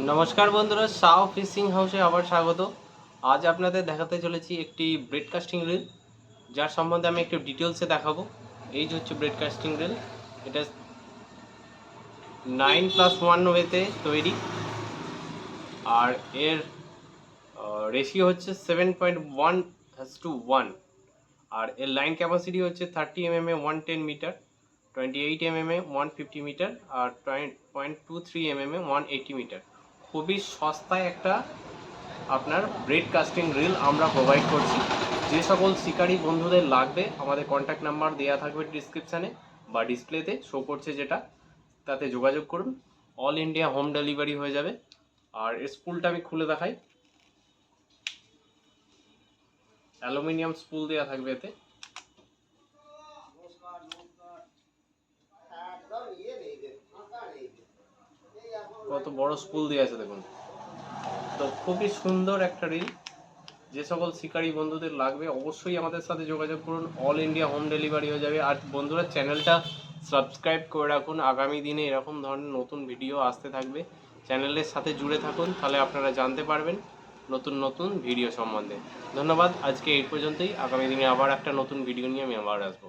নমস্কার বন্ধুরা, Sao fishing হাউসে আবার স্বাগত। আজ আপনাদের দেখাতে চলেছি একটি ব্রেড কাস্টিং রিল, যার সম্বন্ধে আমি একটু ডিটেলসে দেখাবো। এই যে হচ্ছে ব্রেড কাস্টিং রিল, এটা 9+1 ওয়েতে তৈরি, আর এর রেশিও হচ্ছে 7.1:1, আর এর লাইন ক্যাপাসিটি হচ্ছে 30 mm 110 মিটার, 28 mm 150 মিটার, আর 0.23 mm 180 মিটার। খুবই সস্তায় একটা আপনার ব্রেড কাস্টিং রিল আমরা প্রোভাইড করছি। যে সকল শিকারী বন্ধুদের লাগবে, আমাদের কন্ট্যাক্ট নাম্বার দেওয়া থাকবে ডিসক্রিপশানে বা ডিসপ্লেতে শো করছে, যেটা তাতে যোগাযোগ করুন। অল ইন্ডিয়া হোম ডেলিভারি হয়ে যাবে। আর স্পুলটা আমি খুলে দেখাই। অ্যালুমিনিয়াম স্পুল দেওয়া থাকবে এতে। কত বড় স্পুল দেওয়া আছে দেখুন। তো খুবই সুন্দর একটা রিল। যে সকল শিকারী বন্ধুদের লাগবে অবশ্যই আমাদের সাথে যোগাযোগ করুন। অল ইন্ডিয়া হোম ডেলিভারি হয়ে যাবে। আর বন্ধুরা, চ্যানেলটা সাবস্ক্রাইব করে রাখুন। আগামী দিনে এরকম ধরনের নতুন ভিডিও আসতে থাকবে। চ্যানেলের সাথে জুড়ে থাকুন, তাহলে আপনারা জানতে পারবেন নতুন নতুন ভিডিও সম্বন্ধে। ধন্যবাদ। আজকে এই পর্যন্তই। আগামী দিনে আবার একটা নতুন ভিডিও নিয়ে আমি আবার আসবো।